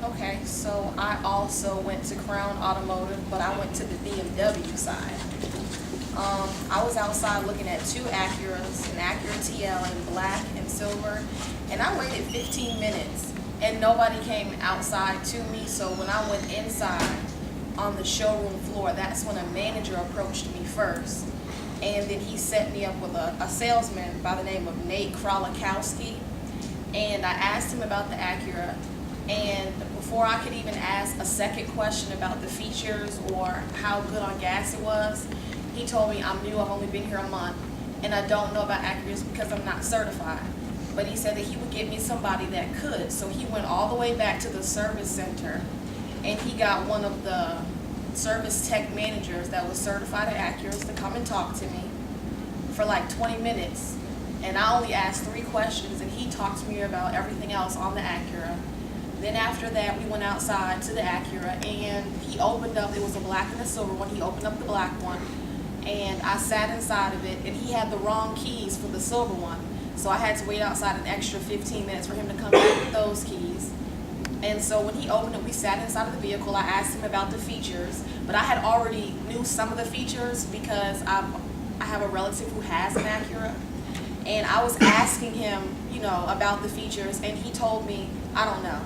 Okay, so I also went to Crown Automotive, but I went to the BMW side. I was outside looking at two Acuras, an Acura TL in black and silver, and I waited 15 minutes and nobody came outside to me. So when I went inside on the showroom floor, that's when a manager approached me first. And then he set me up with a salesman by the name of Nate Krolikowski. And I asked him about the Acura, and before I could even ask a second question about the features or how good on gas it was, he told me, I'm new, I've only been here a month, and I don't know about Acuras because I'm not certified. But he said that he would get me somebody that could. So he went all the way back to the service center, and he got one of the service tech managers that was certified at Acuras to come and talk to me for like 20 minutes. And I only asked 3 questions, and he talked to me about everything else on the Acura. Then after that, we went outside to the Acura, and he opened up, it was a black and a silver one, he opened up the black one, and I sat inside of it, and he had the wrong keys for the silver one. So I had to wait outside an extra 15 minutes for him to come back with those keys. And so when he opened it, we sat inside of the vehicle. I asked him about the features, but I had already knew some of the features because I have a relative who has an Acura. And I was asking him, about the features, and he told me, I don't know.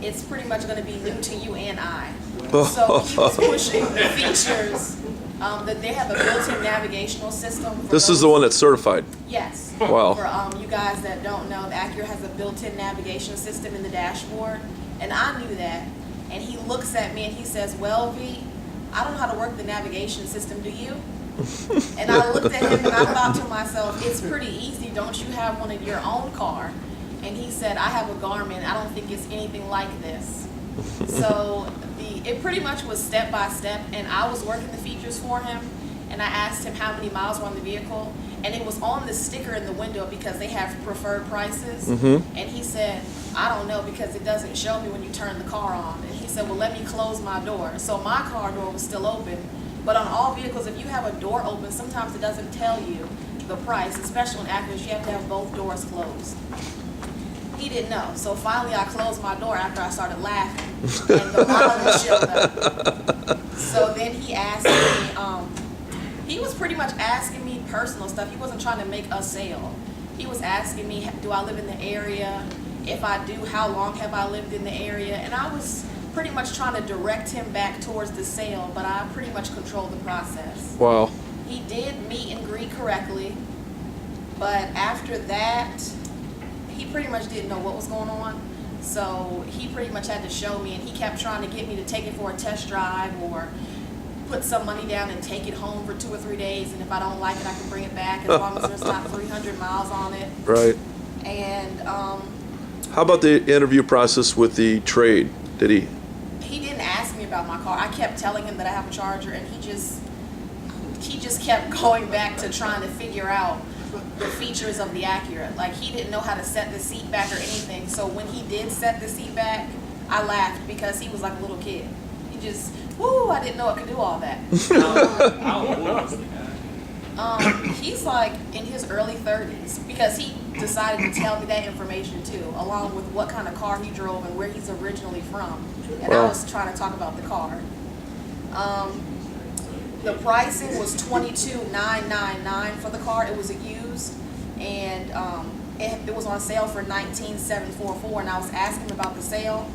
It's pretty much going to be new to you and I. So he was pushing the features that they have a built-in navigational system. This is the one that's certified. Yes. Wow. For you guys that don't know, the Acura has a built-in navigation system in the dashboard, and I knew that. And he looks at me and he says, well, V, I don't know how to work the navigation system, do you? And I looked at him and I thought to myself, it's pretty easy, don't you have one in your own car? And he said, I have a Garmin, I don't think it's anything like this. So it pretty much was step by step, and I was working the features for him, and I asked him how many miles were on the vehicle, and it was on the sticker in the window because they have preferred prices. And he said, I don't know because it doesn't show me when you turn the car on. And he said, well, let me close my door. So my car door was still open. But on all vehicles, if you have a door open, sometimes it doesn't tell you the price, especially on Acuras, you have to have both doors closed. He didn't know. So finally I closed my door after I started laughing, and the monitor showed up. So then he asked me, he was pretty much asking me personal stuff. He wasn't trying to make a sale. He was asking me, do I live in the area? If I do, how long have I lived in the area? And I was pretty much trying to direct him back towards the sale, but I pretty much controlled the process. Wow. He did meet and greet correctly, but after that, he pretty much didn't know what was going on. So he pretty much had to show me, and he kept trying to get me to take it for a test drive or put some money down and take it home for 2 or 3 days, and if I don't like it, I can bring it back as long as there's not 300 miles on it. Right. And how about the interview process with the trade? Did he? He didn't ask me about my car. I kept telling him that I have a Charger, and he just kept going back to trying to figure out the features of the Acura. Like, he didn't know how to set the seat back or anything. So when he did set the seat back, I laughed because he was like a little kid. He just, woo, I didn't know it could do all that. He's like in his early 30s because he decided to tell me that information too, along with what kind of car he drove and where he's originally from. And Wow. I was trying to talk about the car. The pricing was $22,999 for the car. It was a used, and it was on sale for $19,744. And I was asking him about the sale,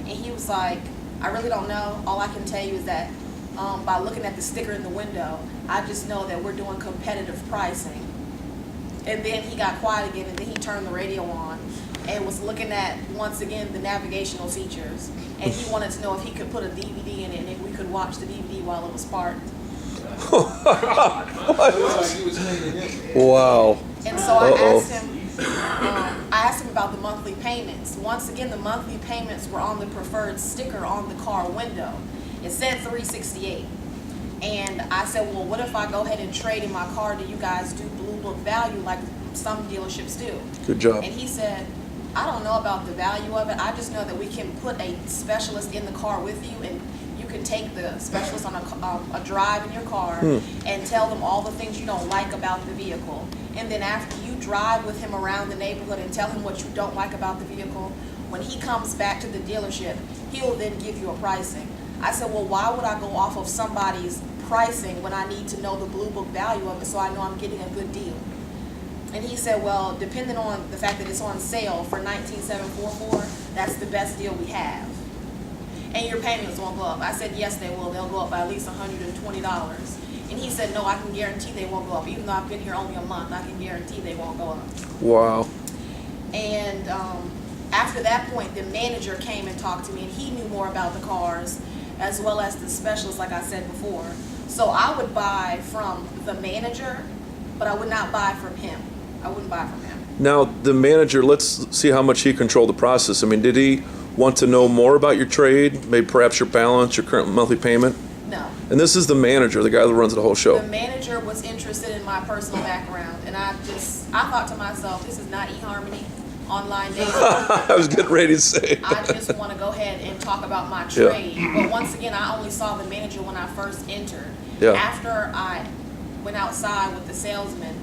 and he was like, I really don't know. All I can tell you is that by looking at the sticker in the window, I just know that we're doing competitive pricing. And then he got quiet again, and then he turned the radio on and was looking at, once again, the navigational features. And he wanted to know if he could put a DVD in it and if we could watch the DVD while it was parked. Wow. And so I asked him about the monthly payments. Once again, the monthly payments were on the preferred sticker on the car window. It said $368. And I said, well, what if I go ahead and trade in my car? Do you guys do blue book value like some dealerships do? Good job. And he said, I don't know about the value of it. I just know that we can put a specialist in the car with you, and you can take the specialist on a drive in your car and tell them all the things you don't like about the vehicle. And then after you drive with him around the neighborhood and tell him what you don't like about the vehicle, When he comes back to the dealership, he'll then give you a pricing. I said, well, why would I go off of somebody's pricing when I need to know the blue book value of it so I know I'm getting a good deal? And he said, well, depending on the fact that it's on sale for $19,744, that's the best deal we have. And your payments won't go up. I said, yes, they will. They'll go up by at least $120. And he said, no, I can guarantee they won't go up. Even though I've been here only a month, I can guarantee they won't go up. Wow. And after that point, the manager came and talked to me, and he knew more about the cars, as well as the specialist, like I said before. So I would buy from the manager, but I would not buy from him. I wouldn't buy from him. Now, the manager, let's see how much he controlled the process. I mean, did he want to know more about your trade, maybe perhaps your balance, your current monthly payment? No. And this is the manager, the guy that runs the whole show. The manager was interested in my personal background, and I thought to myself, this is not eHarmony online dating. I was getting ready to say. I just want to go ahead and talk about my trade. But once again, I only saw the manager when I first entered. Yeah. After I went outside with the salesman,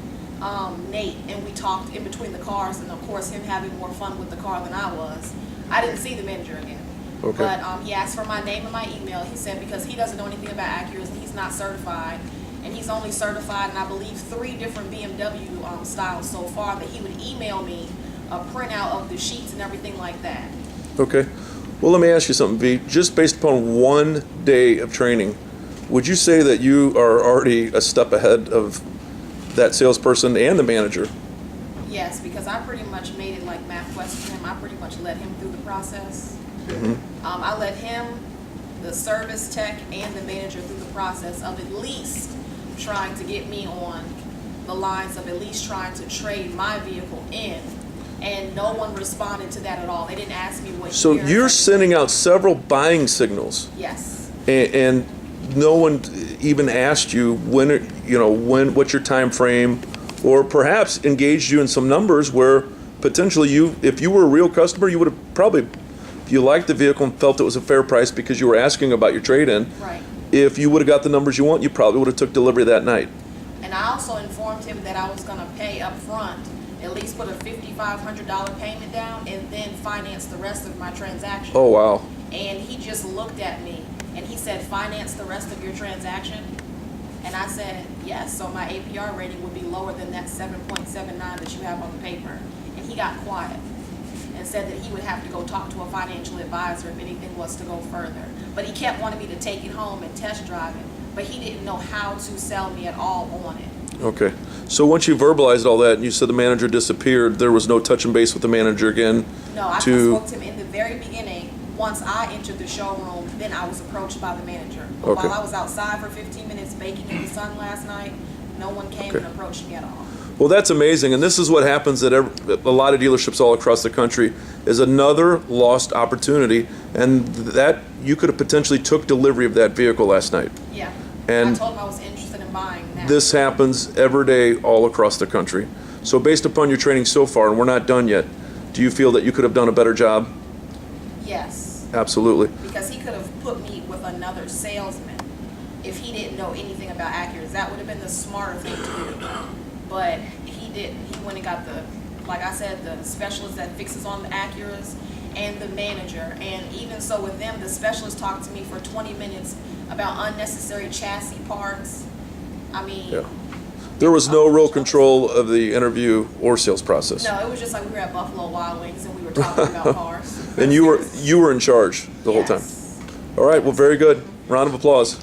Nate, and we talked in between the cars, and of course him having more fun with the car than I was, I didn't see the manager again. Okay. But he asked for my name and my email. He said because he doesn't know anything about accuracy, he's not certified, and he's only certified in, I believe, 3 different BMW styles so far, that he would email me a printout of the sheets and everything like that. Okay. Well, let me ask you something, V. Just based upon 1 day of training, would you say that you are already a step ahead of that salesperson and the manager? Yes, because I pretty much made it like MapQuest for him. I pretty much led him through the process. I led him, the service tech, and the manager through the process of at least trying to get me on the lines of at least trying to trade my vehicle in. And no one responded to that at all. They didn't ask me what So year. you're sending out several buying signals, Yes. and no one even asked you what's your time frame, or perhaps engaged you in some numbers where potentially if you were a real customer, you would have probably, if you liked the vehicle and felt it was a fair price because you were asking about your trade-in, Right. if you would have got the numbers you want, you probably would have took delivery that night. And I also informed him that I was going to pay up front, at least put a $5,500 payment down, and then finance the rest of my transaction. Oh, wow. And he just looked at me and he said, finance the rest of your transaction? And I said, yes, so my APR rating would be lower than that 7.79 that you have on the paper. And he got quiet and said that he would have to go talk to a financial advisor if anything was to go further. But he kept wanting me to take it home and test drive it, but he didn't know how to sell me at all on it. Okay. So once you verbalized all that and you said the manager disappeared, there was no touch and base with the manager again? No, I spoke to him in the very beginning. Once I entered the showroom, then I was approached by the manager. But Okay. while I was outside for 15 minutes baking in the sun last night, no one came and approached me at all. Well, that's amazing, and this is what happens at a lot of dealerships all across the country, is another lost opportunity, and that you could have potentially took delivery of that vehicle last night. Yeah. And I told him I was interested in buying that. this happens every day all across the country. So based upon your training so far, and we're not done yet, do you feel that you could have done a better job? Yes. Absolutely. Because he could have put me with another salesman if he didn't know anything about Acuras. That would have been the smarter thing to do. But he didn't. He went and got like I said, the specialist that fixes on the Acuras and the manager. And even so with them, the specialist talked to me for 20 minutes about unnecessary chassis parts. I mean... Yeah. There was no real control of the interview or sales process. No, it was just like we were at Buffalo Wild Wings and we were talking about cars. And you were in charge the whole time. Yes. All right, well, very good. Round of applause.